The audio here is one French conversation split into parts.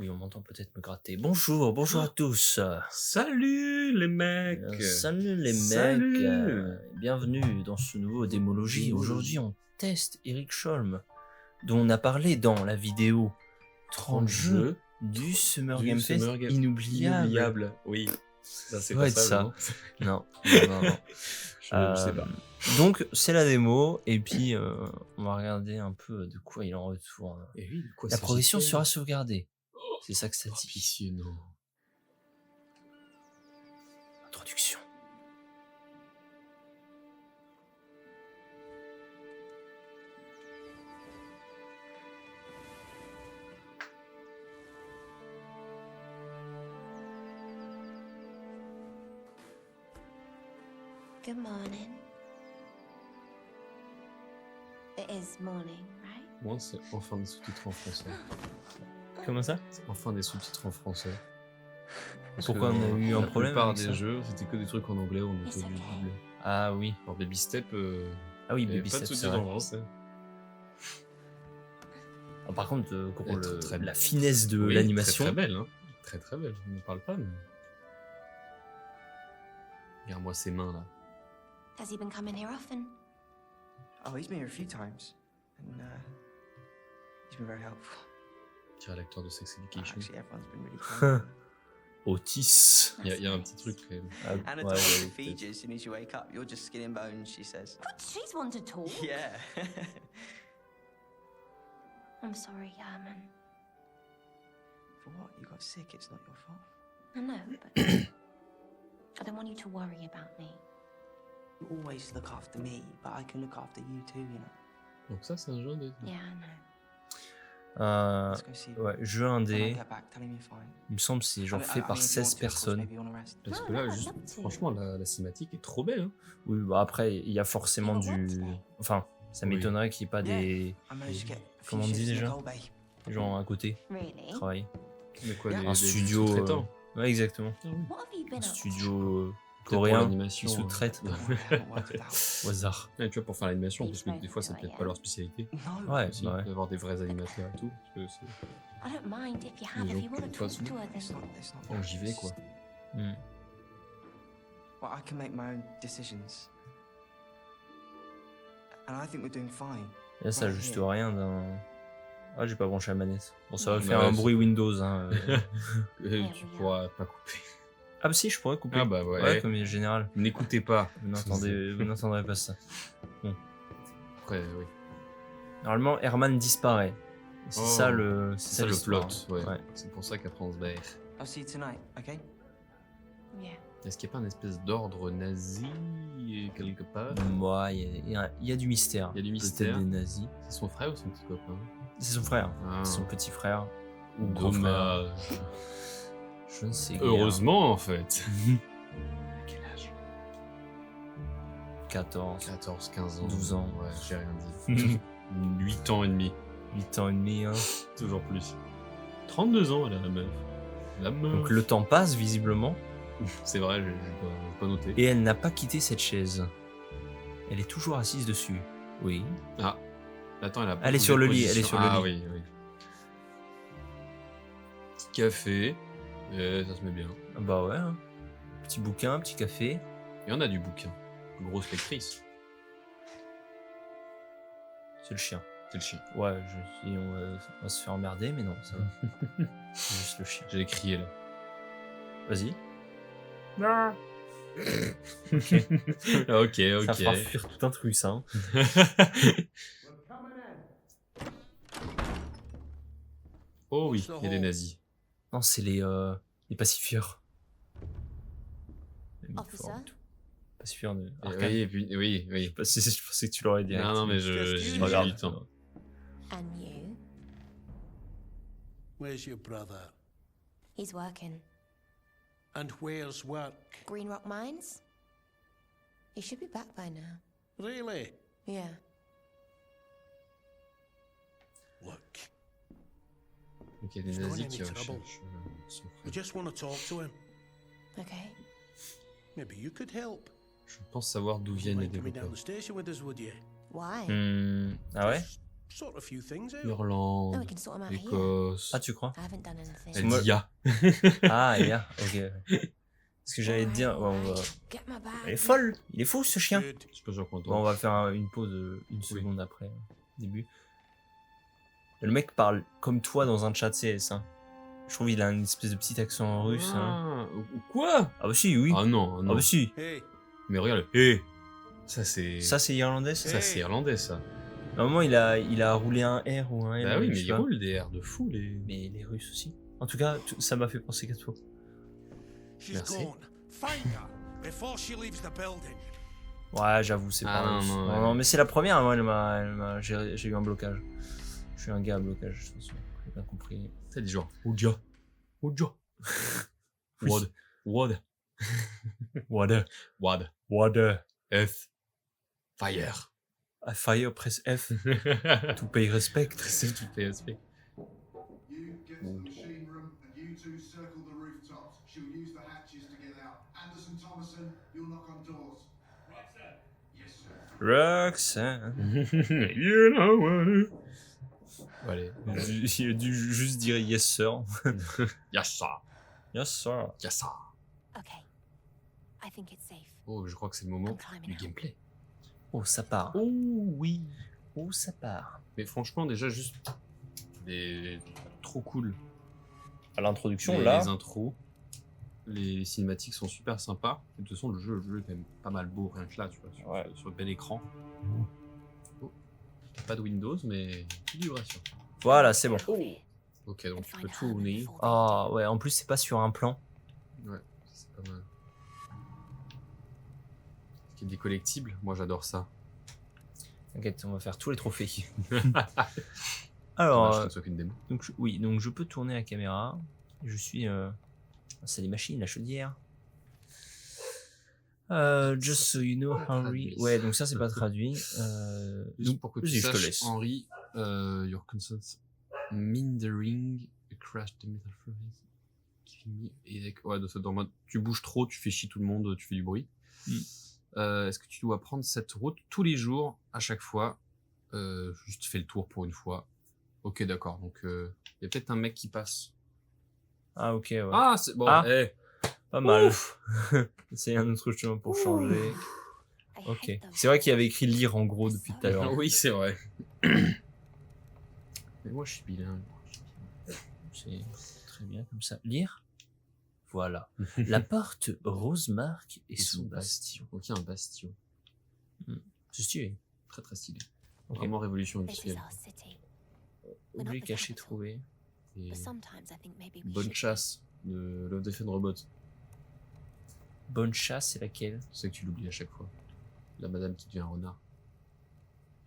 Oui, on m'entend peut-être me gratter. Bonjour à tous. Salut les mecs. Salut les Salut. mecs. Bienvenue dans ce nouveau Démologie. Aujourd'hui, on teste Eric Scholm, dont on a parlé dans la vidéo 30 jeux du Summer Game Fest inoubliable. Oui, ça c'est doit pas être ça. ça. Non. Non. Je sais pas. Donc, c'est la démo, et puis on va regarder un peu de quoi il en retourne. Et oui, de quoi La progression s'agit-il? sera sauvegardée. C'est ça que ça dit. Vicieux, non. Introduction. Good morning. It is morning, right? Moi, c'est enfin des sous-titres en français. Comment ça? C'est enfin des sous-titres en français. Parce Pourquoi que on a eu un problème La plupart avec des ça jeux, c'était que des trucs en anglais, on était It's obligé de okay. doubler. Ah oui. Alors Baby Step, Ah oui, il y avait Baby pas de Step, c'est sous-titres en vrai. français. Ah, par contre, pour Très la finesse de Oui, l'animation. Très belle, hein. Très belle, je ne parle pas, mais... Regarde-moi ces mains, là. Has he been coming here often? Oh, he's been here a few times, and he's been very helpful. Tiens, l'acteur de Sex Education. Actually, everyone's been really kind. Otis. Il y a un petit truc, quand même. Ah, Anna ouais, told me ouais, to feed you as soon as you wake up. You're just skin and bones, she says. Good, she's one to talk. Yeah. I'm sorry, Herman. For what? You got sick. It's not your fault. I know, but I don't want you to worry about me. You always look after me, but I can look after you too, you know. Donc ça, c'est un jeu des... Yeah, I know. Let's go see. Ouais, jeu When I indé. get back, tell him you're fine. Il me semble que c'est genre fait par 16 personnes. Parce No, que là, no, juste, I'd love to. franchement, la cinématique est trop belle. Hein. Oui, bah après, il y a forcément You ever du. worked there? Enfin, ça Oui. m'étonnerait qu'il n'y ait pas des I managed to get a few Comment on dit shifts in the déjà? Gold Bay. gens à côté Really? qui travaillent. Mais quoi, Un des studio, sous-traitants. Ouais, exactement. Ah oui. What have you been Un up to? studio Peut-être pour coréen l'animation, qui sous-traite Don't worry, I haven't worked it out. au hasard. Ouais, tu vois, pour faire l'animation, parce que des fois, c'est peut-être pas leur spécialité. No. Ouais, Aussi, bah ouais. d'avoir des vrais animateurs et tout. Parce que c'est... I don't mind if you have. Ils ont If you want de to toute talk façon. to her, It's then. not. It's not. Oh, j'y vais, quoi. Hmm. Well, I can make my own decisions. And I think we're doing fine. Et là, ça Ouais, ajuste ouais. rien d'un. Ah, j'ai pas branché la manette. Bon, ça va Ouais. faire Ouais, un c'est- bruit Windows. Hein. Tu pourras pas couper. Ah, bah si, je pourrais couper. Ah bah ouais. Ouais, comme il est général. N'écoutez pas. Vous n'entendrez pas ça. Après, oui. Normalement, Herman disparaît. Et c'est Oh, ça le. C'est ça le l'histoire. plot, ouais. Ouais. C'est pour ça qu'après on se barre. I'll see you tonight, okay? Yeah. Est-ce qu'il n'y a pas une espèce d'ordre nazi quelque part? Ouais, il y a du mystère. Il y a du Peut-être mystère. des nazis. C'est son frère ou son petit copain? C'est son frère. Ah. C'est son petit frère. Ou grand frère. Dommage. Je ne sais guère. Heureusement, en fait. Quel âge? 14. 14, 15 ans. 12 ans. Ouais, j'ai rien dit. 8 ans et demi. 8 ans et demi. Hein. Toujours plus. 32 ans, elle a la meuf. La meuf. Donc le temps passe visiblement. C'est vrai, j'ai pas noté. Et elle n'a pas quitté cette chaise. Elle est toujours assise dessus. Oui. Ah. Attends, elle a pas Elle est bougé sur de le lit, position. elle est sur le Ah lit. oui, oui. Petit café. Et ça se met bien. Ah bah ouais. Hein. Petit bouquin, petit café. Il y en a du bouquin. Grosse lectrice. C'est le chien. C'est le chien. Ouais, on va se faire emmerder, mais non, ça va. C'est juste le chien. J'allais crier là. Vas-y. Ok, Ça fera ok. fuir tout intrus, ça. Hein. Oh oui, il y a des nazis. Non, c'est les pacifieurs. Les Officer? forts et tout. Pacifieurs de Et Arkham. oui, et puis, oui, Je sais oui. pas si je pensais que tu l'aurais dit. Non, non, mais j'ai C'est mis pas grave. du temps. And you? Where's your brother? He's working. And where's work? Green Rock Mines? He should be back by now. Really? Yeah. Look, Donc il y a des He's not nazis in qui any trouble. recherchent son I frère. just want to talk to him. Okay. Maybe you could help. Je pense savoir d'où You viennent les mind coming down développeurs. the station with us, would you? Why? Ah ouais? Sort a few things out. Oh, we Irlande, can sort 'em out here. Écosse. Ah, tu crois? I haven't done anything. Elle Moi- dit ya. Ah, yeah, ok. Ce que j'allais te dire, ouais, on va... Get my bag. Elle est folle. Il est fou, ce chien. Good. Je suis pas sûr qu'on Bon, on va faire une pause une seconde après, début. Le mec parle comme toi dans un chat CS. Hein. Je trouve qu'il a une espèce de petit accent russe. Hein. Ou quoi? Ah bah si, oui. Ah non, Ah non. bah si. Hey. Mais regarde, hé. Ça c'est. Ça, c'est irlandais, ça. Ça c'est irlandais ça. À un moment, il a roulé un R ou un L. Bah oui, je mais sais ils pas. roulent des airs de fou les. Mais les Russes aussi. En tout cas, ça m'a fait penser qu'à toi. She's Merci. gone. Find her before she leaves the building. Ouais, j'avoue, c'est Ah pas non, russe. non, Non, ouais. non, mais c'est la première, moi, j'ai eu un blocage. Je suis un gars à blocage, de toute façon. J'ai bien compris. Ça dit genre. Oudja. Oudja. Wad. Wad. What Wad. What F. Fire. I fire, press F. To pay respect. C'est tout PSP. You get to the machine room and you two circle the rooftops. She'll use the hatches to get out. Anderson Thomason, you'll knock on doors. Right, sir. Yes, sir. Roxanne. You know what? Allez. Il a dû juste dire yes sir. Y'a ça. Yes sir. Y'a ça. Okay. I think it's safe. Oh, je crois que c'est le moment I'm climbing du out. gameplay. Oh, ça part. Oh oui. Oh, ça part. Mais franchement, déjà, juste les. Trop cool. À l'introduction, Les là. intros, les cinématiques sont super sympas. Et de toute façon, le jeu est quand même pas mal beau, rien que là, tu vois, sur le bel écran. Oh. Pas de Windows, mais vibration. Voilà, c'est bon. Ok, donc tu peux tourner. Ah, ouais, en plus, c'est pas sur un plan. Ouais, c'est pas mal. Ce qui est des collectibles, moi j'adore ça. T'inquiète, on va faire tous les trophées. Dommage Alors, que ce ne soit qu'une démo. donc, oui, donc je peux tourner la caméra. Je suis. C'est des machines, la chaudière. Just so you know, Henry. Ouais, donc ça, c'est pas traduit. Juste Donc, pour que tu vas-y, je te saches, laisse. Henri, your consent mindering crash the metal furnace. Ouais, dans mode, tu bouges trop, tu fais chier tout le monde, tu fais du bruit. Est-ce que tu dois prendre cette route tous les jours, à chaque fois? Juste fais le tour pour une fois. Ok, d'accord. Donc, il y a peut-être un mec qui passe. Ah, ok, ouais. Ah, c'est bon. Ah. Eh. Pas mal. C'est un autre chemin pour changer. I Ok. hate those. C'est vrai qu'il y avait écrit lire en gros depuis tout à l'heure. Oui, c'est vrai. Mais moi, je suis bilingue. C'est très bien comme ça. Lire. Voilà. La porte Rosemark et son bastion. Ok, un bastion. C'est stylé. Très très stylé. Ok. Vraiment révolution This is industrielle. our city. Objet caché trouvé. Et But sometimes I think maybe we bonne should- chasse de Love Death and Robot. Bonne chasse, c'est laquelle? Je sais que tu l'oublies à chaque fois. La madame qui devient un renard.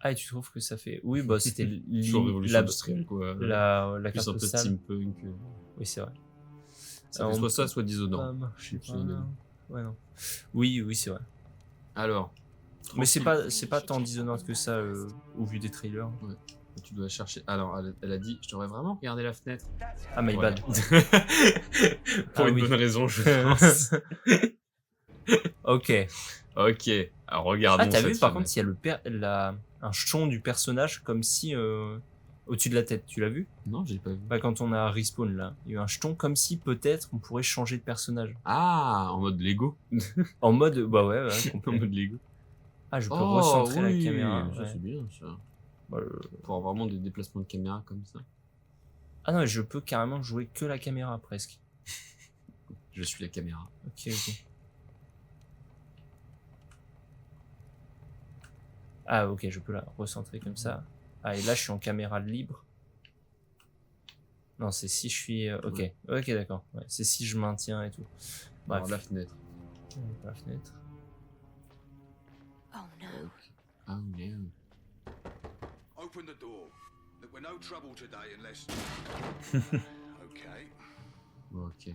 Ah, et tu trouves que ça fait. Oui, bah c'était Toujours révolution la, industrielle, quoi. la Plus carte un peu postale. steampunk. Oui, c'est vrai. Ça Alors, fait soit on ça, peut soit Dishonored. pas marcher C'est par une- là. Ouais, non. Oui, oui, c'est vrai. Alors, Mais c'est pas tant Dishonored que ça au vu des trailers. tu dois chercher. Alors, elle a dit, je devrais vraiment regarder la fenêtre. Ah, my Ouais. bad. Pour Ah une oui. bonne raison, je pense. Ok. Ok, alors regardons. Ah, t'as vu cette par fenêtre. contre, il y a un chon du personnage comme si au-dessus de la tête. Tu l'as vu? Non, j'ai pas vu. Bah, quand on a respawn là, il y a eu un jeton comme si peut-être on pourrait changer de personnage. Ah, en mode Lego. En mode, bah ouais, En complet. mode Lego. Ah, je peux Oh, recentrer oui, la caméra. Ça, ouais. c'est bien, ça. Bah, Pour avoir vraiment des déplacements de caméra comme ça. Ah non, je peux carrément jouer que la caméra presque. Je suis la caméra. Ok, ok. Ah, ok, je peux la recentrer comme ça. Ah, et là, je suis en caméra libre. Non, c'est si je suis. Ok, Ouais. ok, d'accord. Ouais, c'est si je maintiens et tout. Bref, Alors, la fenêtre. la fenêtre. Oh no. Ah, merde. Open the door. Look, we're no trouble today unless. Okay. Bon, ok.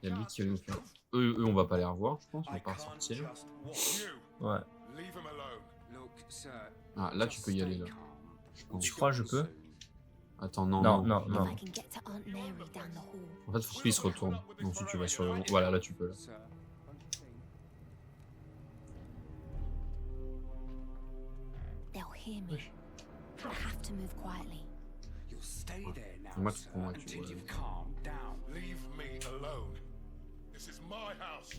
Il y a lui qui va nous faire. Eux, on va pas les revoir, je pense. On va pas ressortir. Ouais. Leave him alone. Look, sir. Ah, là, tu peux y aller, là. Je pense. Tu crois que je peux? Attends, non, Non, non. non, non. If I can get to Aunt Mary down the hall. En fait, faut qu'il se retourne. Ensuite, tu vas sur le. Voilà, là, tu peux. Là. They'll hear me. I have to move quietly. You'll stay there now, Moi, tu sir, comprends, tu until vois. you've calmed down. Leave me alone. This is my house.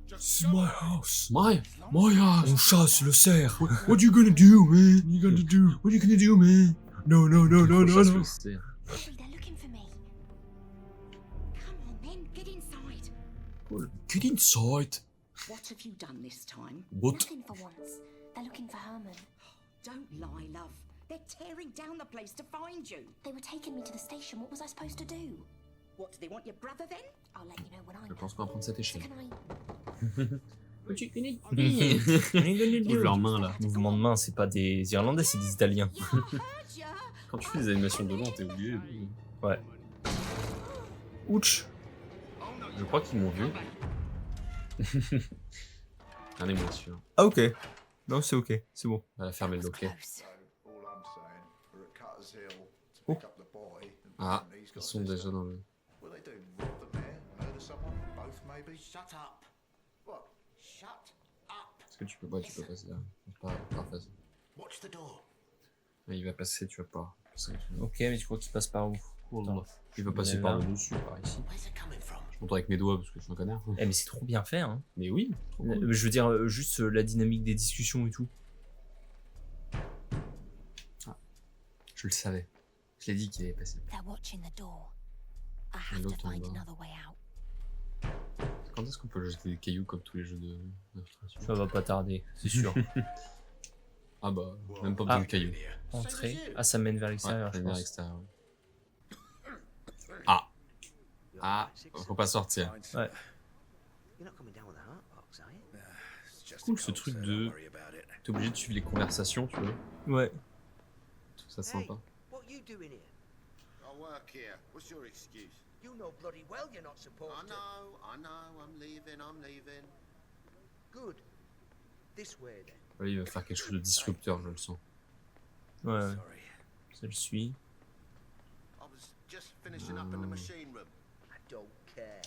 Just C'est my house. My On house. chasse le cerf. What you gonna do, man? You gonna do? What you gonna do, man? No, no, no, no, no, no. Harry, they're looking for me. Come on then, get inside. Cool. Get inside. What have you done this time? What? Nothing for once. They're looking for Herman. Don't lie, love. They're tearing down the place to find you. They were taking me to the station. What was I supposed to do? What, do they want your brother then? I'll let you know when I Je know. pense qu'on va prendre cette So échelle. can I... What you gonna Move leurs mains là. Mouvement de main, c'est pas des Irlandais, c'est des Italiens. Yeah, I heard ya. Quand tu fais des animations de loin, t'es obligé. Ouais. Ouch. Je crois qu'ils m'ont vu. Rien n'est moins sûr. Ah ok. Non, c'est ok, c'est bon. Elle a fermé le That was loquet. close. all I'm saying, we're at Cutter's Hill to Oh. pick up the boy. And Ah, he's ils got sont a sister. déjà dans le... What are they doing? Rob the mayor? Murder someone? Both maybe? Shut up. What? Shut up. Est-ce que tu peux pas, tu peux passer là. C'est pas facile. Watch the door. Il va passer, tu vas pas. Ok, mais tu crois qu'il passe par où? Attends. Il va passer par le dessus, par ici. Where's it coming from? Je montre avec mes doigts parce que je suis un connard. Eh mais c'est trop bien fait, hein. Mais oui, trop cool. Je veux dire, juste la dynamique des discussions et tout. Je le savais. Je l'ai dit qu'il allait passer. They're watching the door. I Et have to l'autre en find bas. another way out. Quand est-ce qu'on peut jeter des cailloux comme tous les jeux d'illustration? Ça va pas tarder, c'est sûr. Ah bah, même pas besoin de cailloux. Entrer. Ah, ça mène vers l'extérieur, je vers pense. l'extérieur. Ah. Ah, faut pas sortir. Ouais. You're not coming down with a heart box, are you? Cool ce truc de... T'es obligé de suivre les conversations, tu vois. Ouais. Je trouve ça sympa. What you doing here? I work here. What's your excuse? You know bloody well you're not supposed to. I know. I'm leaving. Good. This way then. Ouais, il va faire quelque chose de disrupteur, je le sens. Ouais, Sorry. ça le suit. I was just finishing up in the machine room. I don't care.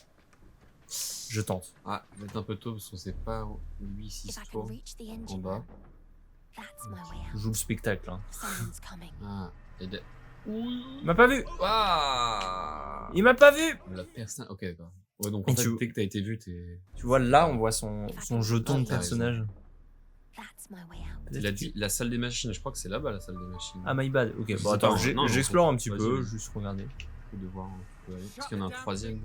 Je tente. Ah, vous êtes un peu tôt parce qu'on sait pas où lui s'il If se I can trouve. reach the En engine bas. room, that's my way Je out. joue le spectacle, hein. Someone's coming. Ah, et de... Il m'a pas vu. Ah, Il m'a pas vu. la personne... Ok, d'accord. Ouais, donc Et en fait, tu- dès que t'as été vu, t'es... Tu vois, là, on voit son jeton de Ah, t'as personnage. That's my way out. Il a dit la salle des machines, je crois que c'est là-bas la salle des machines. Ah, my bad. Ok, Je bon, sais attends, pas, non, mais j'explore faut- un petit vas-y, peu, vas-y. juste regarder. De voir où tu peux aller. Parce qu'il y en a un troisième.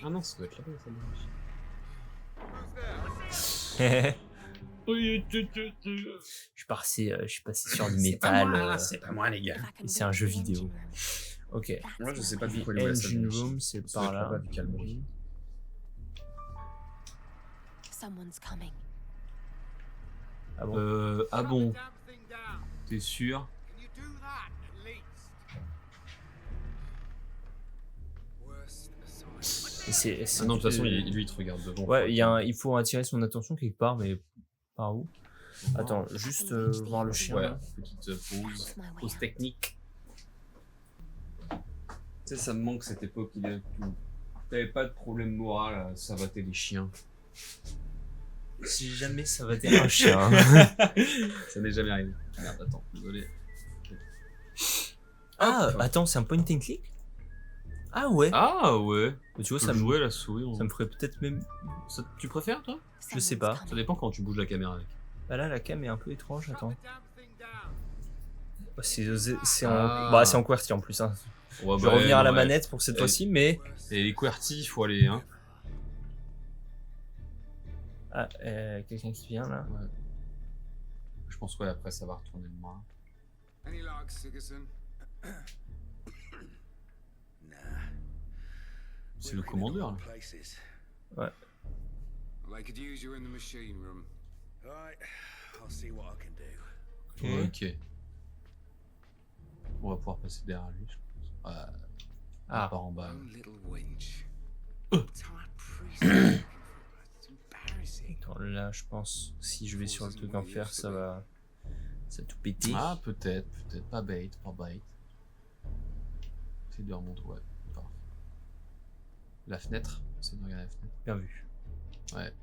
Ah non, ça doit être là-bas la salle des machines. Je suis passé sur du métal. C'est pas moi les gars. If I can C'est un reach jeu the engine vidéo. room, Ok. that's Moi je my sais pas way du out. coup aller où la salle des Engine machines. room, c'est Ça doit par être là. là-bas, vu qu'il y a le bruit. Someone's coming. Ah bon. Ah bon, t'es sûr? Et c'est- Ah non, de toute façon, lui il te regarde devant. Ouais, il faut attirer son attention quelque part, mais par où? Attends, juste voir le chien. Ouais, là. petite That's pause. my way Pause out. technique. Tu sais, ça me manque cette époque où t'avais pas de problème moral à savater les chiens. Si jamais ça va être un chien. Ça n'est jamais arrivé. Merde, attends, désolé. Ah, Hop. attends, c'est un point and click? Ah ouais. Ah ouais. Tu vois, Ça ça me me, jouait la souris. ça me ferait peut-être même. Tu préfères toi? Je sais Someone's pas. Ça coming. dépend quand tu bouges la caméra avec. Bah là, la cam est un peu étrange. Attends. C'est Ah. en, bah, c'est en QWERTY en plus. Hein. Ouais, Je vais revenir à la manette pour cette Et- fois-ci, mais. Et les QWERTY, il faut aller, hein. Ah, quelqu'un qui vient là. Ouais. Je pense ouais, après ça va retourner le moi. Any luck, Sigerson? Nah. C'est le commandeur là. Ouais. Well, I could use you in the machine room. Right, I'll see what I can do. Ok. Ok. On va pouvoir passer derrière lui, je pense. Ouais. Ah. Par en bas. One little winch. Tired priest. It's embarrassing. Attends, là, je pense, si je vais sur le truc en fer, ça va tout péter. Ah, peut-être. Pas bait, pas bait. C'est de remonter, ouais. Parfait. La fenêtre, c'est de regarder la fenêtre. Bien vu. Ouais.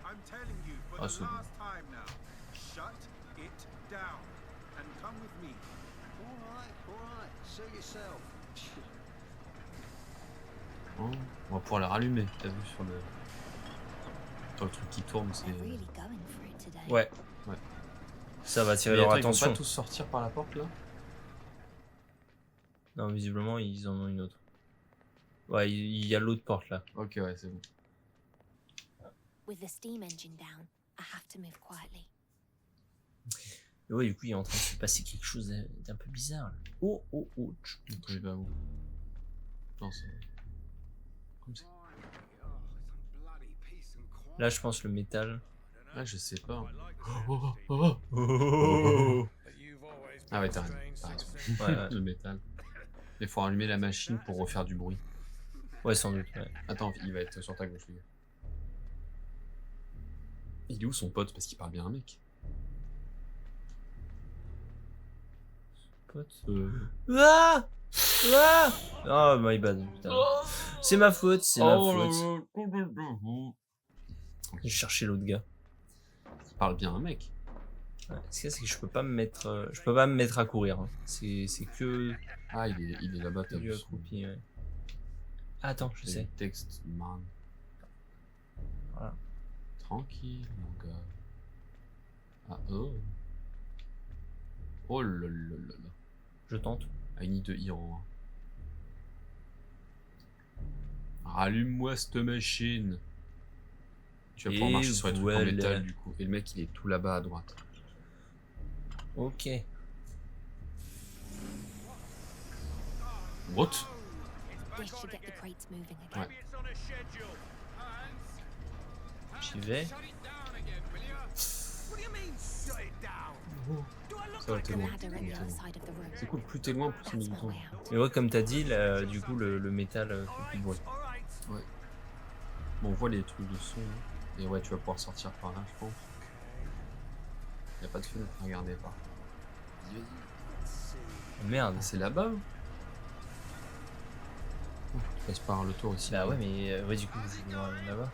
I'm telling you for Ah, the c'est bon. last time now. Shut it down and come with me. All right, suit yourself. Oh, on va pouvoir la rallumer, t'as vu sur le truc qui tourne, c'est... They're really going for it today. Ouais. Ouais. Ça va attirer Mais leur attends, ils vont attention. pas tous sortir par la porte là? Non, visiblement, ils en ont une autre. Ouais, il y a l'autre porte là. Ok, ouais, c'est bon. With the steam engine down, I have to move quietly. Et ouais, du coup, il est en train de se passer quelque chose d'un peu bizarre. Là. Oh, oh, oh. Attends, il va où? Non, c'est... Comme ça. Là, je pense le métal. Ah, je sais pas. Oh. Ah ouais, t'as raison. Ouais. Le métal. Il faut rallumer la machine pour refaire du bruit. Ouais, sans doute. Ouais. Attends, il va être sur ta gauche, les gars. Il est où son pote? Parce qu'il parle bien à un mec. Pote. Ah ah oh my bad. Putain. C'est ma faute, c'est ma faute. J'ai cherché l'autre gars. Il parle bien à un mec. Ouais, ce qu'il y a, c'est que je peux pas me mettre, je peux pas me mettre à courir. Hein. C'est que Ah, il est là-bas, t'as du vu. accroupi. Ouais. Ah, attends, je sais. Texte, man. Voilà. Tranquille, mon gars. Ah, oh. Oh là là là là. Je tente. I need the hero. Rallume-moi cette machine. Tu vas pouvoir Et marcher sur les trucs en voilà. métal du coup. Et le mec il est tout là-bas à droite. Ok. What? This should get the crates moving again. Ouais. J'y vais. Ça va, t'es The loin. ladder at the other side of the room. C'est cool, plus t'es loin, plus c'est That's du my temps. way out. Mais ouais, comme t'as dit, là, du coup, le métal fait plus de bruit. Ouais. Bon, on voit les trucs de son. Hein. Et ouais, tu vas pouvoir sortir par là, je pense. Y'a pas de fenêtre à regarder par. Merde. C'est là-bas. Oh, tu passes par le tour ici. Bah ouais, mais ouais, du coup, je vais là-bas.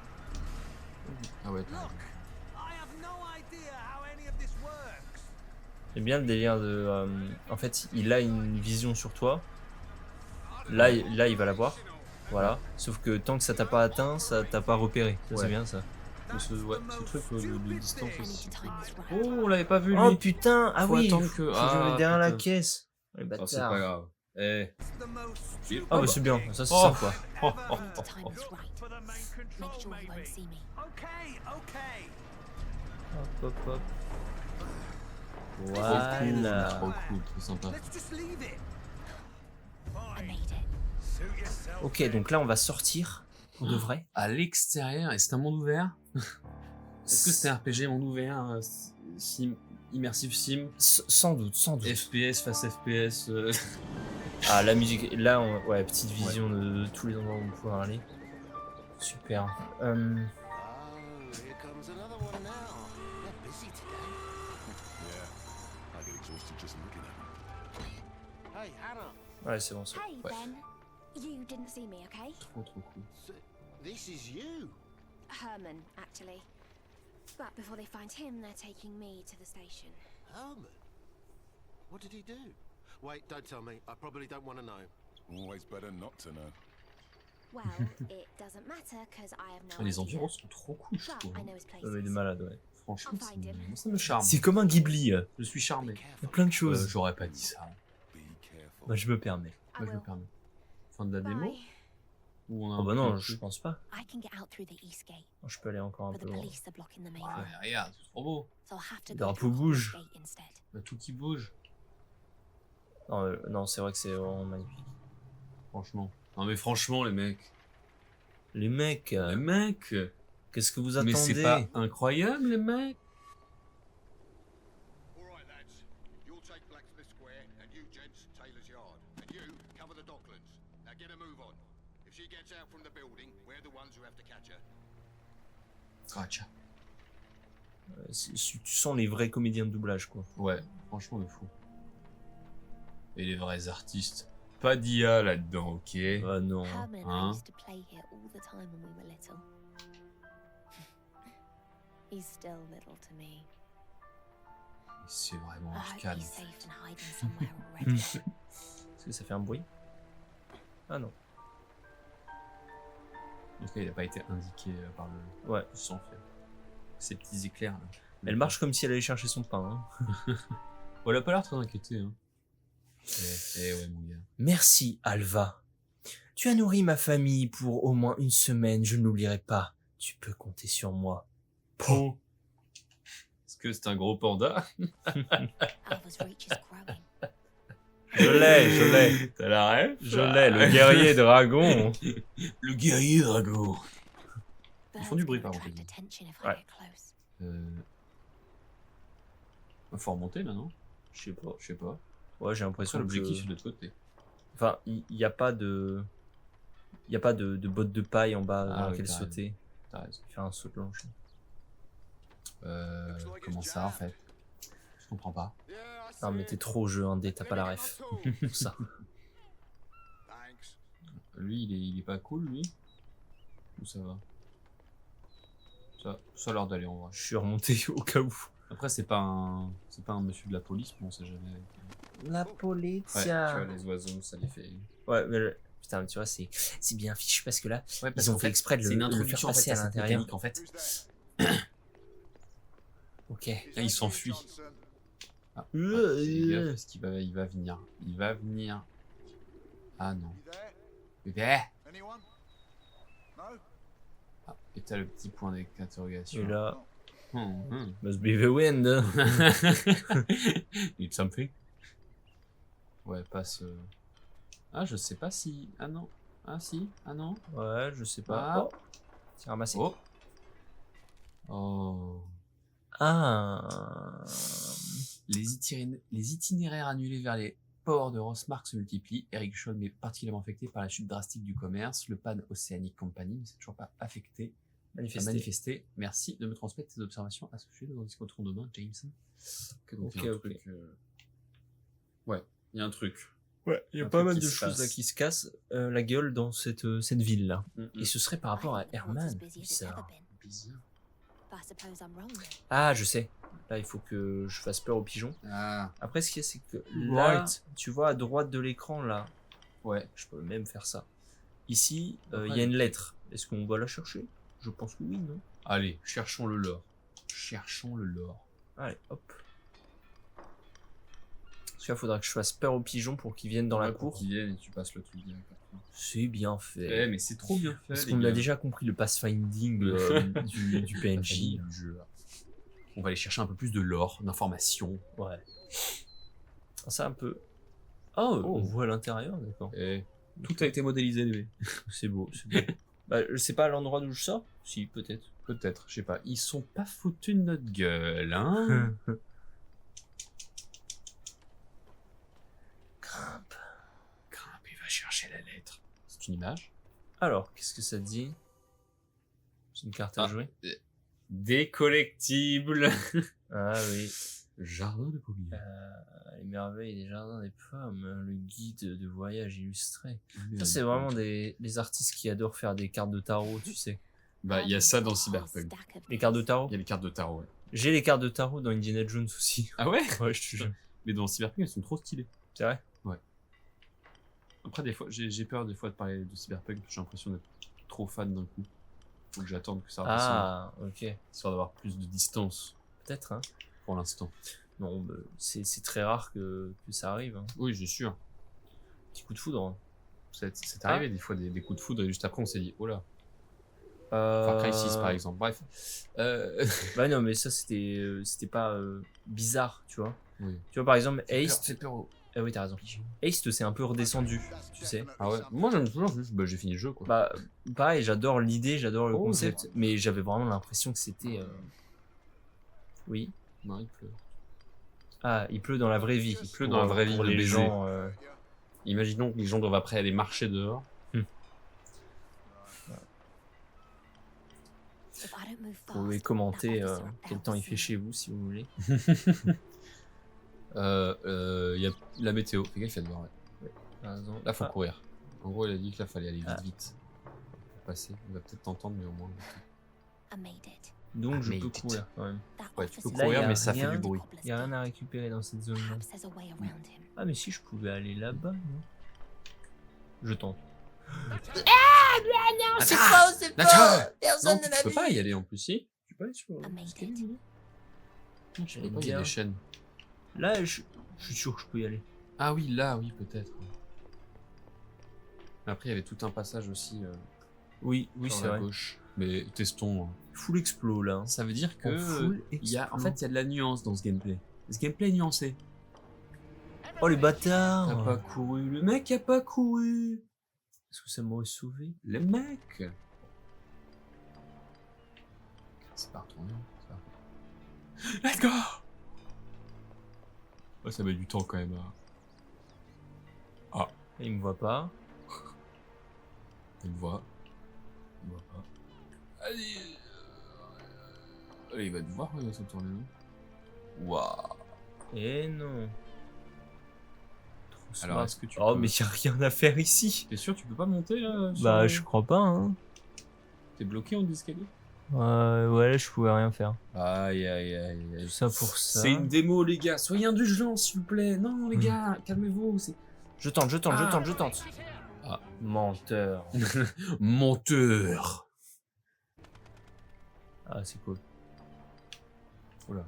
Ah ouais, t'as raison. J'aime bien le délire de. En fait, il a une vision sur toi. Là, il va la voir. Voilà. Sauf que tant que ça t'a pas atteint, ça t'a pas repéré. Ça, Ouais. c'est bien ça. Ce truc de distance I need aussi. to time this right. Oh, on l'avait pas vu lui. Oh putain! Ah Faut oui! attendre Faut que- que je me mette Ah, derrière la putain. caisse. Les Ah, c'est bâtards. pas grave. Eh. Ah bah c'est bien. Ça, c'est Oh. sympa. Oh, oh, I oh, need to time oh. this right. Make sure he won't see me. Hop, hop, hop. Trop Voilà. cool, trop sympa. I made it. Ok, donc là, on va sortir. Pour de vrai. À l'extérieur, et c'est un monde ouvert. Est-ce que c'est un RPG monde ouvert, sim, immersive sim, Sans doute, sans doute. FPS face FPS Ah, la musique. Là, ouais, petite vision de tous les endroits où on va pouvoir aller. Super. Oh, here comes another one now. They're busy today. Yeah, I get exhausted just looking at them. Hey, Hannah. Ouais, c'est bon ça. Hey, Ouais. Ben. You didn't see me, okay? Trop cool. This is you. Herman, actually. But before they find him, they're taking me to the station. Herman? What did he do? Wait, don't tell me. I probably don't want to know. Always better not to know. Well, it doesn't matter, because I have no Ah, les idea. environs sont trop cool, je But trouve. I know his places. Il est malade, ouais. Franchement, I'll find him. moi, ça me charme. C'est comme un Ghibli. Je suis charmé. Il y a plein de choses. J'aurais pas dit ça. Be careful. Bah, je me permets. I Moi, je me will. permets. Fin de la démo Bye. ou on a Oh un bah peu non, de je truc pense pas. I can get out through the east gate, Je peux aller encore un but peu the loin. police are blocking the main Ah, road. mais regarde, c'est trop beau. So I'll have to Le go drapeau through the bouge. west gate instead. Bah, tout qui bouge, Non, non, c'est vrai que c'est vraiment magnifique. franchement. Non mais franchement, les mecs. Les mecs, Les mecs. qu'est-ce que vous Mais attendez? c'est pas incroyable, les mecs. All right, lads. You'll take Blacksmith Square, and you gents Taylor's Yard, and you cover the Docklands. Now get a move on. If she gets out from the building, we're the ones who have to catch her. Gotcha. Tu sens les vrais comédiens de doublage, quoi. Ouais, franchement, de fou. Et les vrais artistes. Pas d'IA là-dedans, ok? Ah non. Herman Huh? used to play here all the time when we were little. He's still little to me. C'est vraiment I du hope calme. he's safe and hiding somewhere already. Est-ce que ça fait un bruit? Ah non. En tout cas, il n'a pas été indiqué par le Ouais. sang fait. Ces petits éclairs là. Elle marche comme si elle allait chercher son pain. Hein. Oh, elle a pas l'air très inquiétée. Hein. Ouais, mon gars. Merci, Alva. Tu as nourri ma famille pour au moins une semaine, je ne l'oublierai pas. Tu peux compter sur moi. Po. Est-ce que c'est un gros panda? Alva's reach is growing. Je l'ai. T'as la rêve? Je l'ai, le guerrier dragon. Le guerrier dragon. Ils font du bruit, Birds par will contre, attract attention if I Ouais. get close. Faut remonter là, non? Je sais pas. Je sais pas. Ouais, j'ai l'impression que... L'objectif c'est de l'autre côté. Enfin, il n'y a pas de... Il n'y a pas de botte de paille en bas dans oui, laquelle t'as sauter. T'as raison. Faire un saut de longe. Comment ça en fait? Je comprends pas. Yeah, I Non, mais see t'es it. trop jeu indé, t'as Let pas me la get ref. my tools. Pour ça. Thanks. Lui, il est pas cool, lui? Ou ça va? Ça a l'air d'aller en vrai. Je suis remonté au cas où. Après, c'est pas un monsieur de la police, mais on sait jamais. La Ouais, tu polizia. vois, les oiseaux, ça les fait. Ouais, mais putain, tu vois, c'est bien fichu parce que là, Ouais, ils ont fait exprès de c'est une le faire introduction en fait, passer à cette l'intérieur. mécanique, en fait. Who's there? Ok. Is Là, il that you, s'enfuit. Johnson? Ah, ouais, fais gaffe, parce qu'il il va venir. Il va venir. Ah non. You there? Mais ben, Anyone? No? ah, et t'as le petit point d'interrogation. Et là, Hum. must be the wind. It's something. Ouais, passe. Ah, je sais pas si. Ah non. Ah si. Ah non. Ouais, je sais pas. Ah. Oh, c'est ramassé. Oh. Oh. Ah. Les itinéraires annulés vers les ports de Rossmark se multiplient. Eric Scholm est particulièrement affecté par la chute drastique du commerce. Le Pan Oceanic Company ne s'est toujours pas affecté. Manifesté. Merci de me transmettre tes observations à ce sujet. Nous en discuterons demain, Jameson. Donc, il y a un Ok. truc, ouais, il y a un truc. Ouais, il y a Un pas truc mal qui de se choses là passe. qui se cassent la gueule dans cette ville-là. Mm, Et ce serait par rapport à I think the world's as Herman. busy as it's ever Bizarre. been. Bizarre. But I suppose I'm wrong then. Ah, je sais. Là, il faut que je fasse peur aux pigeons. Ah, Après, ce qu'il y a, c'est que là, Right. tu vois à droite de l'écran, là, ouais. je peux même faire ça. Ici, il Après, y a une lettre. Est-ce qu'on va la chercher? Je pense que oui, non? Allez, cherchons le lore. Cherchons le lore. Allez, hop. Parce qu'il faudra que je fasse peur aux pigeons pour qu'ils viennent dans la Ouais, pour cour. qu'ils viennent et tu passes le truc direct après. C'est bien fait. Mais c'est trop bien fait. Parce les qu'on a gars. déjà compris le pathfinding du La PNJ. famille du jeu. On va aller chercher un peu plus de lore, d'informations. Ouais. C'est un peu... Oh, on voit l'intérieur, d'accord. Et tout a été modélisé, les C'est beau, c'est beau. Bah, c'est pas à l'endroit d'où je sors? Si, peut-être. Peut-être, je sais pas. Ils sont pas foutus de notre gueule, hein. Grimpe. Grimpe, il va chercher la lettre. C'est une image. Alors, qu'est-ce que ça dit? C'est une carte à Ah. jouer? Des collectibles. Ah oui. Jardin de pommiers. Les merveilles des jardins des pommes, le guide de voyage illustré. Mais Ça, c'est vraiment des artistes qui adorent faire des cartes de tarot, tu sais. Bah, il y a ça dans Cyberpunk. Stack of Les cartes de tarot? Il y a les cartes de tarot, ouais. J'ai les cartes de tarot dans Indiana Jones aussi. Ah ouais? Ouais, je te jure. Mais dans Cyberpunk, elles sont trop stylées. C'est vrai? Après, des fois, j'ai peur des fois de parler de Cyberpunk, j'ai l'impression d'être trop fan d'un coup. Faut que j'attende que ça redescende, Ah, ok. histoire d'avoir plus de distance Peut-être, hein. pour l'instant. Non, bah, c'est très rare que ça arrive. Hein. Oui, j'ai sûr. Petit coup de foudre. Hein. C'est arrivé des fois des coups de foudre et juste après on s'est dit oh là. Euh... Far Cry 6 par exemple. Bref. Bah non, mais ça c'était pas bizarre, tu vois. Oui. Tu vois, par exemple, Ace. C'est peur. Ah oui, t'as raison. Ace, c'est un peu redescendu, tu sais. Ah ouais. Moi j'aime toujours juste. Bah j'ai fini le jeu quoi. Bah, pareil, j'adore l'idée, j'adore le Oh, concept, mais j'avais vraiment l'impression que c'était. Oui. Non, il pleut. Ah, il pleut dans la vraie vie. Il pleut dans la vraie vie pour de les baiser. gens. Imaginons que les gens doivent après aller marcher dehors. If I don't move Vous pouvez fast, commenter that officer quel out temps il will fait see chez vous si vous voulez. Il y a la météo. Fais gaffe, il y a dehors. Ouais. T'as raison. Là faut Ah, courir. En gros il a dit que là fallait aller vite Ah. vite. Pour passer. Il va peut-être t'entendre mais au moins. I made it. Donc je made peux it. courir quand même. Ouais, tu peux Là, courir, y a mais ça fait rien. du bruit. Il n'y a rien à récupérer dans cette zone-là. Ah mais si, je pouvais aller là-bas, non? Je tente. Non, c'est faux, non, tu peux pas y aller en plus, si. Tu peux aller sur l'escalier, dis donc. Non, tu peux pas, il y a des chaînes. Là, je suis sûr que je peux y aller. Ah oui, là, oui, peut-être. Après, il y avait tout un passage aussi Oui, sur c'est la vrai. gauche. Mais testons. Full explo là. Ça veut dire que full il y a, en explo. fait, il y a de la nuance dans ce gameplay. Ce gameplay est nuancé. Oh les bâtards! T'as pas couru, le mec a pas couru. Est-ce que ça m'aurait sauvé? Le mec. C'est pas retourné. Let's go. Ouais, ça met du temps quand même. Il me voit pas. Il me voit. Il me voit pas. Allez. Allez, il va te voir, il va se tourner, non? Waouh. Eh non. Trop Alors, smart. est-ce que tu Oh peux... mais y a rien à faire ici. T'es sûr, tu peux pas monter là sur Bah le- je crois pas hein. T'es bloqué en escalier? Ouais, je pouvais rien faire. Aïe, aïe, aïe, aïe. Tout ça pour ça. C'est une démo, les gars. Soyez indulgents, s'il vous plaît. Non, les gars, calmez-vous. C'est... Je tente. Ah, menteur. Menteur. Ah c'est cool. Oula.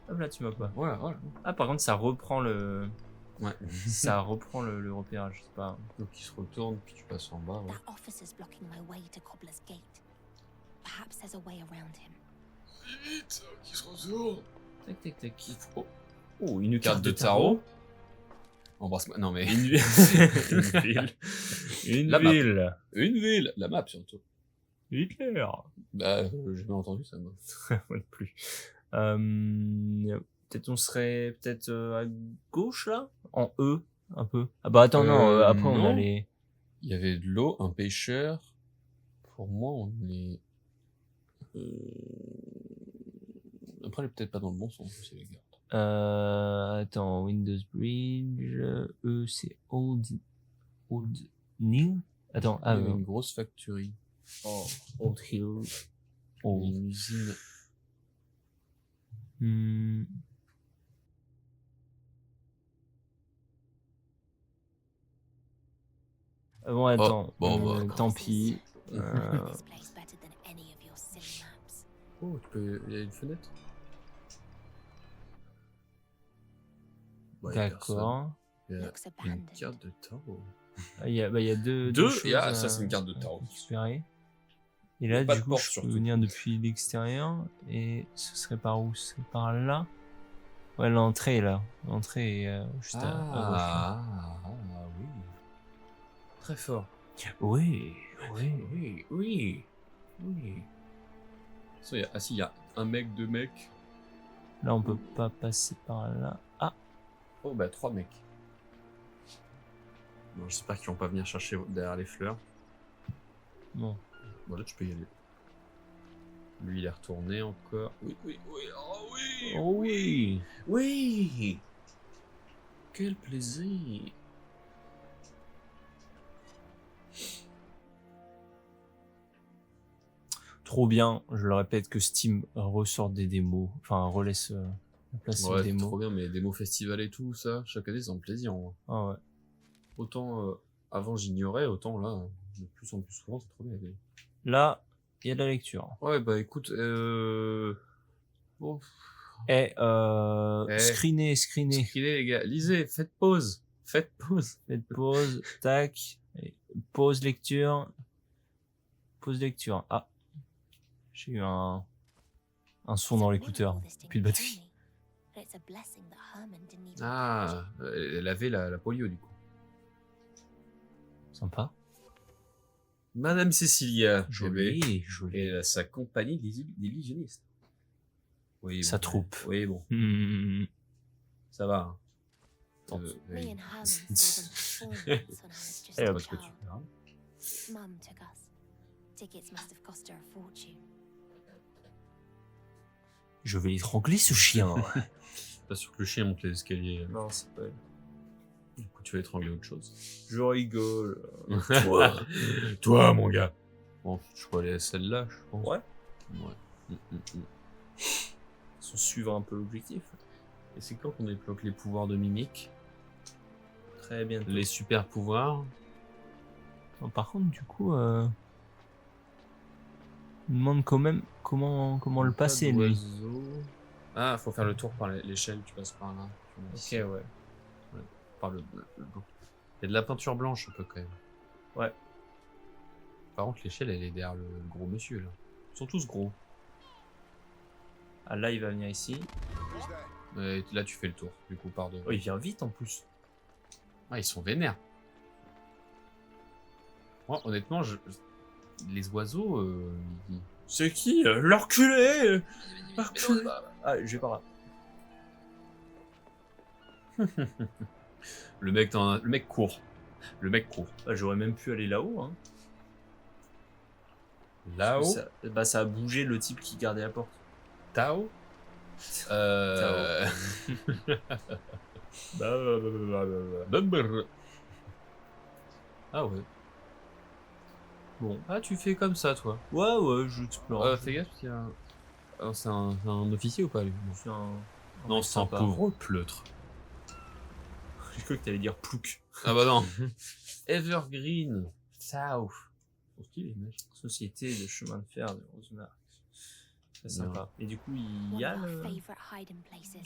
Hop là tu m'as pas. Voilà, voilà. Ah par contre ça reprend le... Ouais. ça reprend le repérage, c'est pas... Donc il se retourne, puis tu passes en bas. Ouais. That officer's blocking my way to Cobbler's Gate. Perhaps there's a way around him. Vite, qui se retourne. Tac. Oh, une carte de tarot. Embrasse-moi. Non mais... Une ville. Une La map. ville. Une ville. La map surtout. Hitler. Bah, j'ai jamais entendu ça, moi. Moi non plus. Peut-être on serait à gauche là, en E un peu. Ah bah attends non, après on non. a les... Il y avait de l'eau, un pêcheur. Pour moi, on est... Après, elle est peut-être pas dans le bon sens, c'est les gars. Attends, Windows Bridge, E c'est Old New. Attends, Il y avait une grosse factory. Oh, Old Hill. Une usine. Bon attends, bon, bah, tant pis. This place better than any of your silly maps. Oh, tu peux... Il y a une fenêtre. Bah, il y a D'accord. personne. Il y a Looks une abandoned. carte de tarot. Il y a deux Deux choses ah, à ça, c'est une carte de tarot. récupérer. Et Y a là, pas du de coup, porte, je peux surtout. venir depuis l'extérieur. Et ce serait par où? C'est par là? Ouais, l'entrée est là. L'entrée est juste à gauche. Ah, oui. Très fort. Oui. Oui. Ça, il y a un mec, deux mecs. Là, on peut pas passer par là. Ah, Oh, bah, trois mecs. Bon, j'espère qu'ils vont pas venir chercher derrière les fleurs. non. Voilà, tu peux y aller. Lui, il est retourné encore. Oui. Oh oui. Oh oui. Oui. Quel plaisir. Trop bien. Je le répète que Steam ressort des démos. Enfin, relaisse la place aux Ouais, c'est démos. trop bien, mais les démos festival et tout, ça, chaque année, c'est un plaisir. En vrai. Ah ouais. Autant avant j'ignorais, autant là, de plus en plus souvent, c'est trop bien. Là, il y a de la lecture. Ouais, bah écoute, bon, Screenez. écrivez les gars, lisez, faites pause. Faites pause, tac. Et pause lecture. Ah. J'ai eu un son dans l'écouteur. Plus de batterie. Ah, elle avait la polio du coup. Sympa. Madame Cécilia, Joli. et sa compagnie d'illusionnistes. Oui, Sa bon, troupe. Oui, bon, ça va. Hein. Oui. Et hop. Parce que tu verras. Mum took us. Tickets must have cost her a fortune. Je vais l'étrangler ce chien. Pas sûr que le chien monte les escaliers. Non, c'est pas... Du coup, tu vas étrangler autre chose. Je rigole. Toi, mon gars. Bon, je peux aller à celle-là, je pense. Ouais. Sans suivre un peu l'objectif. Et c'est quand qu'on débloque les pouvoirs de mimique? Très bien. Les super pouvoirs? Par contre, du coup, on me demande quand même comment le passer, lui. Ah, faut faire le tour par l'échelle, tu passes par là. Ok, ouais. Par le bloc. Il y a de la peinture blanche un peu quand même. Ouais. Par contre, l'échelle, elle est derrière le gros monsieur, là. Ils sont tous gros. Ah, là, il va venir ici. Et là, tu fais le tour, du coup, par deux. Oh, il vient vite, en plus. Ah, ils sont vénères. Moi, honnêtement, les oiseaux... C'est qui l'enculé? Ah, je vais par là. Le mec court. Le mec court. Ah, j'aurais même pu aller là-haut. Hein. Là-haut ça a bougé le type qui gardait la porte. Tao Ah ouais. Bon. Ah, tu fais comme ça, toi. Ouais, je explore. Fais gaffe, il y a... Oh, c'est un officier ou pas, lui? C'est un... Non, c'est un pauvre pleutre. J'ai cru que t'allais dire plouc. Ah bah non. Evergreen. Tao. Trop stylé, mec. Société de chemin de fer de Rosemary. Très sympa. Et du coup, il y a le...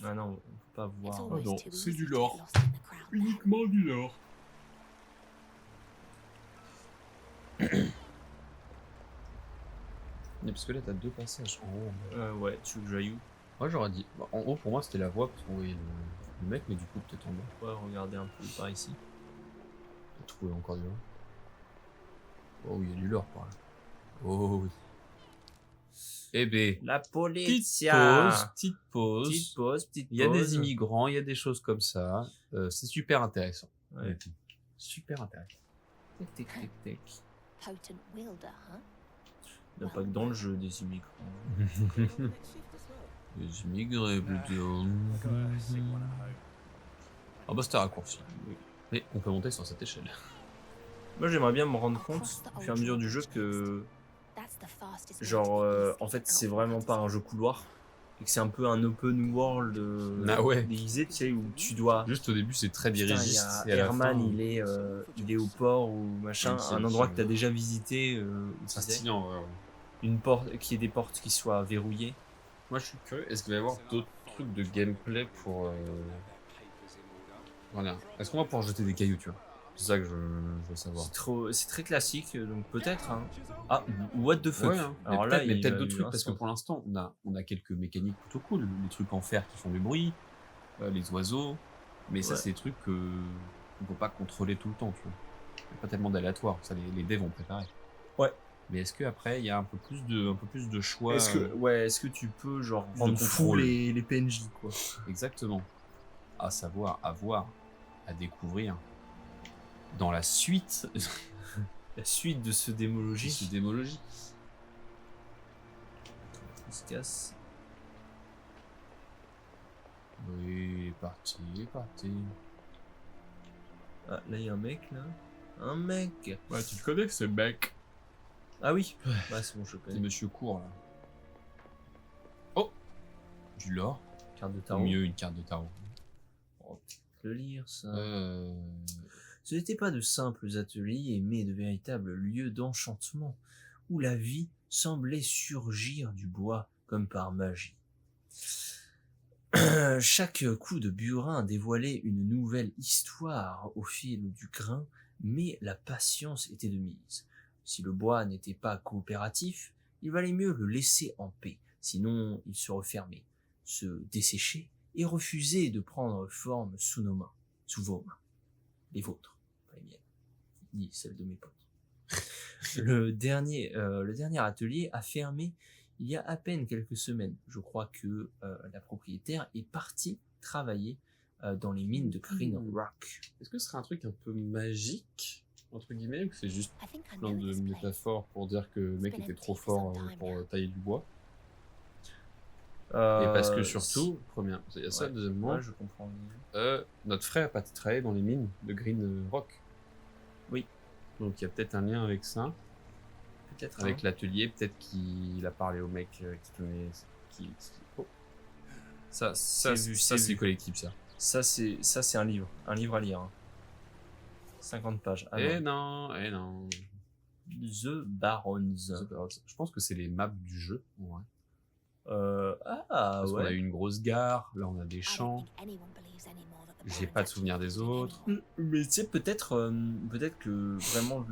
Ah non, on peut pas voir. Oh non, c'est du lore. Uniquement du lore. Mais parce que là, t'as deux passages en haut. Ouais, tu veux que j'aille où? Moi, j'aurais dit... Bah, en haut, pour moi, c'était la voie parce qu'on voyait le mec, mais du coup, peut-être en bas. Ouais, regardez un peu par ici. T'as trouvé encore du lore. Oh, il y a du lore par là. Oh oui. Eh ben, la police. Petite pause. Il y a des immigrants, il y a des choses comme ça. C'est super intéressant. Ouais. Super intéressant. Tic. Potent wielder, huh? Il n'y a pas que dans le jeu des immigrants. Les immigrés plutôt. Ah bah c'était raccourci. Oui. Mais on peut monter sur cette échelle. Moi j'aimerais bien me rendre compte au fur et à mesure du jeu que genre en fait c'est vraiment pas un jeu couloir et que c'est un peu un open world déguisé, tu sais, où tu dois... Juste au début c'est très dirigiste. Herman il est au port ou machin, un endroit que t'as déjà visité. Fascinant, ouais. Une porte, qu'il y ait des portes qui soient verrouillées. Moi je suis curieux, est-ce qu'il va y avoir d'autres trucs de gameplay pour... Voilà. Est-ce qu'on va pouvoir jeter des cailloux, tu vois? C'est ça que je veux savoir. C'est très classique, donc peut-être. Hein. Ah, what the fuck. Ouais, hein. Alors mais peut-être d'autres trucs, parce que pour l'instant, on a quelques mécaniques plutôt cool. Les trucs en fer qui font du bruit, les oiseaux. Mais ça, c'est des trucs qu'on ne peut pas contrôler tout le temps, tu vois. Il n'y a pas tellement d'aléatoire. Ça, les devs vont préparer. Ouais. Mais est-ce qu'après, il y a un peu plus de choix? Est-ce que tu peux genre rendre fou les PNJ, quoi? Exactement. À savoir, à voir, à découvrir. Dans la suite... La suite de ce démologie. On se casse. Oui, parti. Ah, là, il y a un mec, là. Un mec. Ouais, tu le connais, ce mec. Ah oui. Ouais, c'est bon, je connais. C'est Monsieur Court, là. Oh, du lore. Carte de tarot. Ou mieux, une carte de tarot. On peut le lire, ça. Ce n'étaient pas de simples ateliers, mais de véritables lieux d'enchantement, où la vie semblait surgir du bois comme par magie. Chaque coup de burin dévoilait une nouvelle histoire au fil du grain, mais la patience était de mise. Si le bois n'était pas coopératif, il valait mieux le laisser en paix, sinon il se refermait, se desséchait et refusait de prendre forme sous nos mains, sous vos mains, les vôtres, pas les miennes, ni celles de mes potes. Le dernier atelier a fermé il y a à peine quelques semaines. Je crois que la propriétaire est partie travailler dans les mines de Green Rock. Est-ce que ce serait un truc un peu magique, entre guillemets, ou c'est juste plein de métaphores pour dire que le mec était trop fort pour tailler du bois? Et parce que surtout, il y a ça, deuxièmement, je comprends. notre frère a pas travaillé dans les mines de Green Rock. Oui. Donc il y a peut-être un lien avec ça. peut-être. Avec hein. l'atelier, peut-être qu'il a parlé au mec qui tenait... Oh. Ça c'est collectible, ça. Ça, c'est un livre à lire. hein. 50 pages. Ah, Eh non. non. The Barons. Je pense que c'est les maps du jeu. Ouais. Parce qu'on a eu une grosse gare, là on a des champs. J'ai pas de souvenir des autres. Mais tu sais, peut-être que vraiment,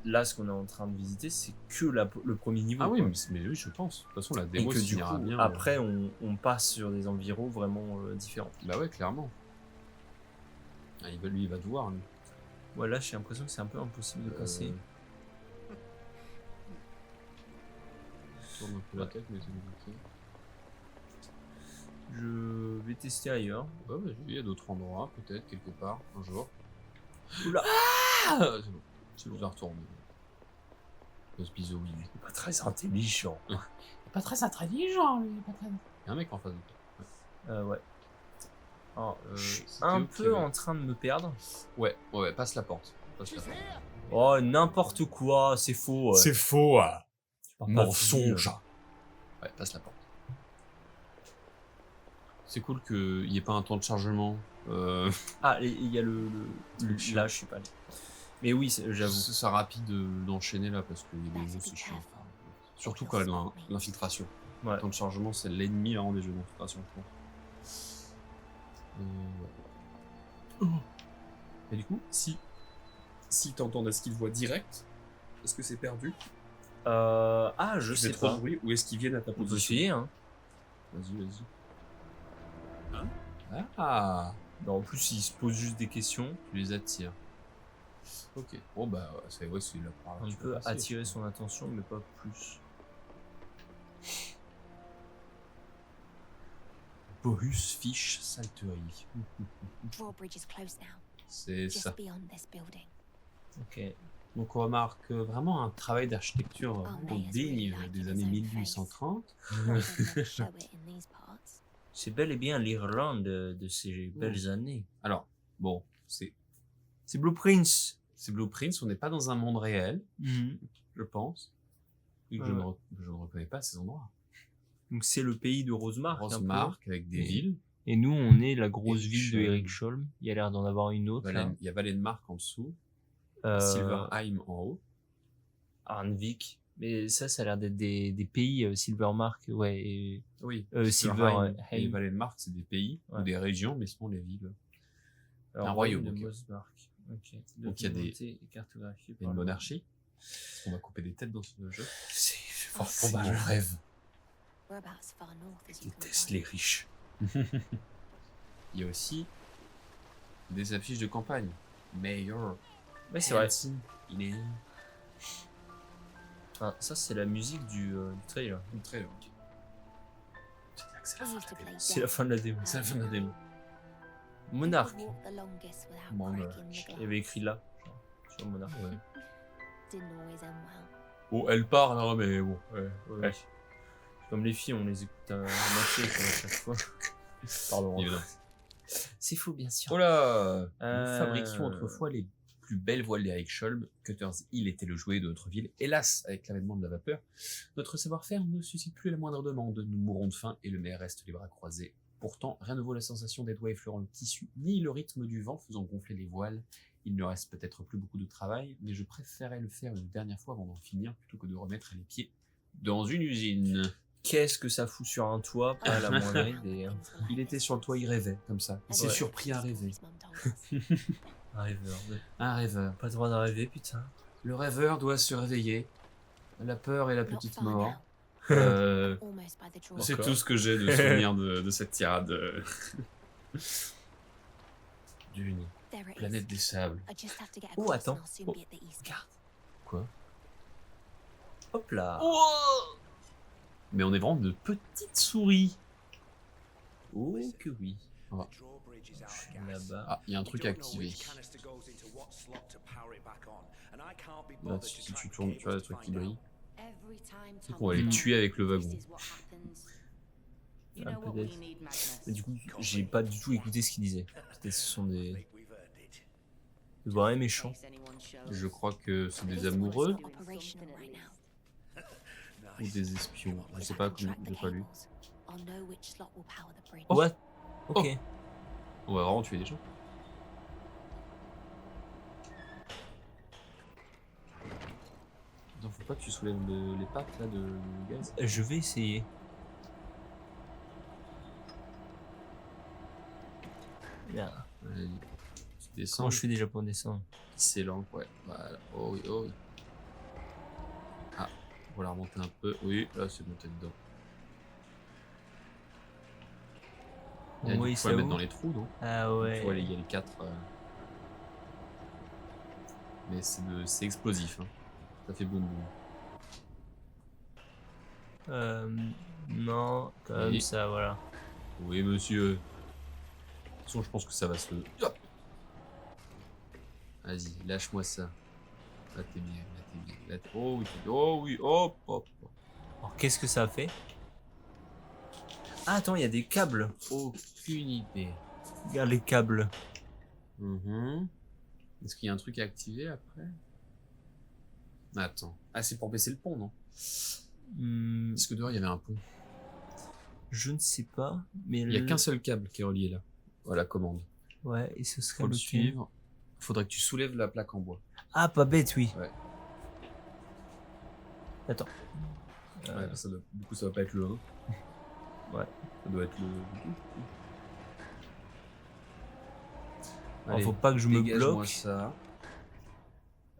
là, ce qu'on est en train de visiter, c'est que le premier niveau. Ah oui, quoi. mais oui, je pense. De toute façon, la Et démo que se du finira coup, bien. après, on passe sur des environs vraiment différents. Bah ouais, clairement. Ah, lui, il va te voir, lui. Ouais, là, j'ai l'impression que c'est un peu impossible de passer. Je tourne un peu la tête, mais c'est compliqué. Je vais tester ailleurs. Ouais, vas-y, il y a d'autres endroits, peut-être, quelque part, un jour. Oula! Ah c'est bon, je vais retourner. Le bisou, oui. C'est pas très intelligent. Pas très intelligent, lui. Pas très... Il y a un mec en face de toi. Ouais. Alors, je suis c'était un où qu'il y peu avait en train de me perdre. Ouais, passe la porte. Oh, n'importe quoi, c'est faux. C'est faux, mensonge. Ouais, passe la porte. C'est cool qu'il n'y ait pas un temps de chargement. Ah, il y a le là, je suis pas allé. Mais oui, j'avoue. C'est ça rapide d'enchaîner là parce qu'il y a des jeux, c'est chiant. Surtout quand il y a l'infiltration. Ouais. Le temps de chargement, c'est l'ennemi avant des jeux d'infiltration, je pense. Et du coup, si t'entends est-ce qu'ils voient direct, est-ce que c'est perdu? Je sais pas. Oui, ou est-ce qu'ils viennent à ta On peut position? essayer, hein. Vas-y. Ah. Non, en plus, ils se posent juste des questions. Tu les attires. Ok. Bon bah, c'est là par là. On tu peut peux passer, attirer son attention, mais pas plus. Borus Fish Salterie. Drawbridge is close now. C'est Just ça. beyond this building. Ok. Donc on remarque vraiment un travail d'architecture au digne des années 1830. Not that they'll show it in these parts. C'est bel et bien l'Irlande de ces belles années. Alors, bon, c'est Blueprints. Blueprints, on n'est pas dans un monde réel, Mhm. je pense. Et que Ouais. je ne reconnais pas ces endroits. Donc c'est le pays de Rosemark. un peu. Rosemark avec des Et- villes. Et nous, on est la grosse Eric ville de Scholm. Eric Scholm. Il y a l'air d'en avoir une autre. là. Il y a Valenmark en dessous, Euh, Silverheim en haut. Arnvik. Mais ça a l'air d'être des pays Silvermark. Ouais. Et, Oui, Silverheim. et Valenmark, c'est des pays Ouais. ou des régions, mais sinon les villes. alors, un royaume, de ok. Rosemark. Ok. Donc, il y a des- Documenté et cartographié Il y a par une le- monarchie. On va couper des têtes dans ce jeu. C'est fort C'est probable. mon rêve. We're about as far north as Je you can déteste go. les riches. Il y a aussi des affiches de campagne. Mayor. Ouais, c'est vrai. Hanson, il est Ah, ça, c'est la musique du trailer. très long. C'est We used to play C'est la fin de la démo. C'est la fin de la démo. Monarque. Walk the longest without Monarque. breaking the Il y avait écrit là, genre, sur Monarque. Ouais. Didn't always end well. Oh, elle parle, hein, mais bon. Ouais. Comme les filles, on les écoute à moitié comme à chaque fois. Pardon. Évidemment. C'est faux, bien sûr. Oh là Nous Euh, fabriquions autrefois les plus belles voiles d'Eric Scholm. Cutter's Hill était le jouet de notre ville. Hélas, avec l'avènement de la vapeur, notre savoir-faire ne suscite plus la moindre demande. Nous mourrons de faim et le maire reste les bras croisés. Pourtant, rien ne vaut la sensation des doigts effleurant le tissu, ni le rythme du vent faisant gonfler les voiles. Il ne reste peut-être plus beaucoup de travail, mais je préférais le faire une dernière fois avant d'en finir plutôt que de remettre les pieds dans une usine. Qu'est-ce que ça fout sur un toit? Pas la moindre idée. Hein. Il était sur le toit, il rêvait, comme ça. Il s'est Ouais. surpris à rêver. Un rêveur. Un rêveur. Pas le droit de rêver, putain. Le rêveur doit se réveiller. La peur et la Not petite far mort. now. C'est Almost by the draw. tout ce que j'ai de souvenir de cette tirade. D'une There it is. planète des sables. I just have to get Oh, across attends. and I'll soon Oh, be at the east. regarde. Quoi? Hop là. Mais on est vraiment de petites souris. Oh que oui. Ah. Je suis là-bas. Ah, il y a un truc à activer. Là, si tu tournes, tu vois le truc qui brille. Every time C'est qu'on va les Mm. tuer avec le wagon. this is what happens. You Un know peu what we d'aide. need, Magnus? Mais du coup, j'ai pas du tout écouté ce qu'il disait. Peut-être ce sont des vrais méchants. In case anyone shows. Je crois que c'est This des one's amoureux. not operational right now. Ou des espions. Je sais pas, j'ai pas lu. I'll know which slot will power the bridge. What? Ok. On va vraiment tuer des gens. Attends, faut pas que tu soulèves les pattes là de gaz. Je vais essayer. Bien. Allez, tu descends. Comment je fais déjà pour descendre? C'est lent, ouais. Voilà. Oh oui, oh oui. Ah, on va la remonter un peu. Oui, là c'est monté dedans. On voit il faut la mettre dans les trous, non? Ah ouais. Tu vois, il y a les 4. Mais c'est explosif. Hein. Ça fait boum boum. Non, comme Oui. ça, voilà. Oui, monsieur. De toute façon, je pense que ça va se... Hop. Vas-y, lâche-moi ça. Là, t'es bien, là, t'es bien. Là, oh oui, oh oui, hop, hop. Alors, qu'est-ce que ça a fait? Ah, attends, il y a des câbles. Aucune idée. Regarde les câbles. Est-ce qu'il y a un truc à activer après? Attends. Ah, c'est pour baisser le pont, non? Est-ce que dehors, il y avait un pont? Je ne sais pas, mais... Il n'y a qu'un seul câble qui est relié là. Voilà, la commande. Ouais, et ce serait Faut le lequel? suivre. Faudrait que tu soulèves la plaque en bois. Ah, pas bête, oui. Ouais. Attends. Ouais, du coup, ça va pas être le 1. Ouais. Ça doit être le... Alors, faut pas que je me dégage-moi bloque. ça.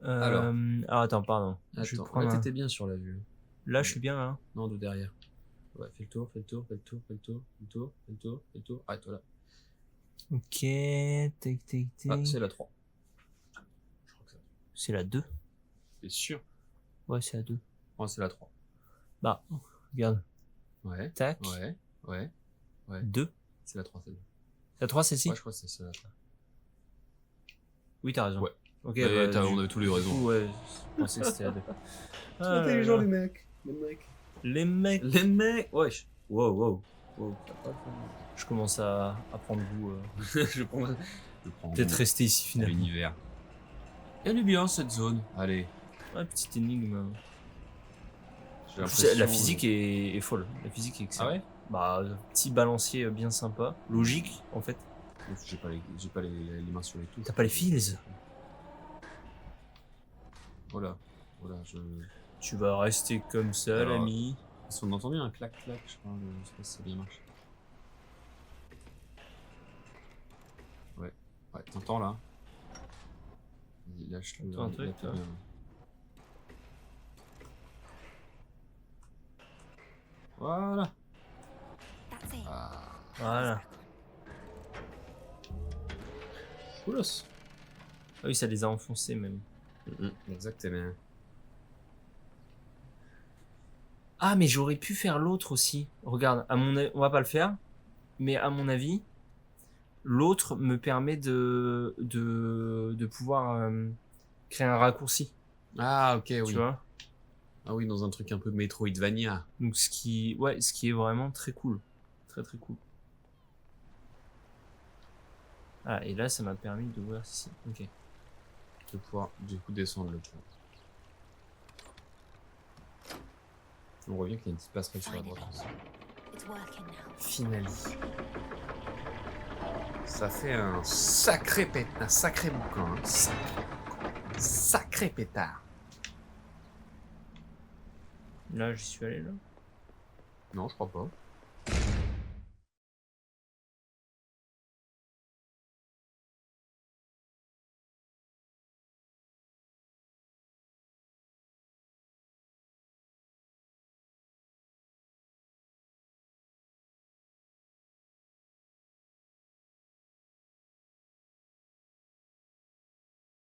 Alors, attends, pardon. Je vais Attends, prendre là un- t'étais bien sur la vue. Là, je suis bien, là. Non, de derrière. Ouais, fais le tour, fais le tour, fais le tour, fais le tour, fais le tour, fais le tour, fais le tour. Arrête-toi là. Ok, tac, tac, tac. Ah, c'est la 3. Je crois que ça. C'est la 2. T'es sûr? Ouais, c'est la 2. Ouais, c'est la 3. Bah, regarde. Ouais. Tac. Ouais. Ouais. Ouais. 2. C'est la 3, celle-là. La 3, celle-ci? Ouais, je crois que c'est celle-là. Oui, t'as raison. Ouais. Ok, Ouais, bah, on avait tous les raisons. Ouais, je pensais que c'était la 2. Intelligent, les mecs. Les mecs. Les mecs. Les mecs. Wesh. Wow. Je commence à prendre goût. je prends Peut-être rester ici à finalement. l'univers. Elle est bien cette zone. Allez. Ouais, petite énigme. J'ai l'impression, La physique est folle. La physique est excellente. Ah ouais? Bah, petit balancier bien sympa. Logique, en fait. J'ai pas les mains sur les touches. T'as pas les fils? Voilà, Tu vas rester comme ça, Alors, l'ami. Parce qu'on a entendu un clac-clac, je crois. Je sais pas si ça a bien marché. Ouais, t'entends là? Vas-y, lâche-le. T'entends un truc, là, t'es toi bien. Voilà. That's it. Ah, Voilà. coolos. Ah oui, ça les a enfoncés même. Exactement. Ah, mais j'aurais pu faire l'autre aussi. Regarde, on va pas le faire, mais à mon avis, l'autre me permet de pouvoir créer un raccourci. Ah, ok, Tu oui. vois? Ah oui, dans un truc un peu Metroidvania. Donc ce qui est vraiment très cool. Très très cool. Ah, et là, ça m'a permis d'ouvrir ici. Ok. De pouvoir, du coup, descendre le pont. On revient qu'il y a une petite passerelle sur la droite. It's working now. Finally. Ça fait un sacré boucan, hein. Sacré pétard. Là, j'y suis allé là. Non, je crois pas.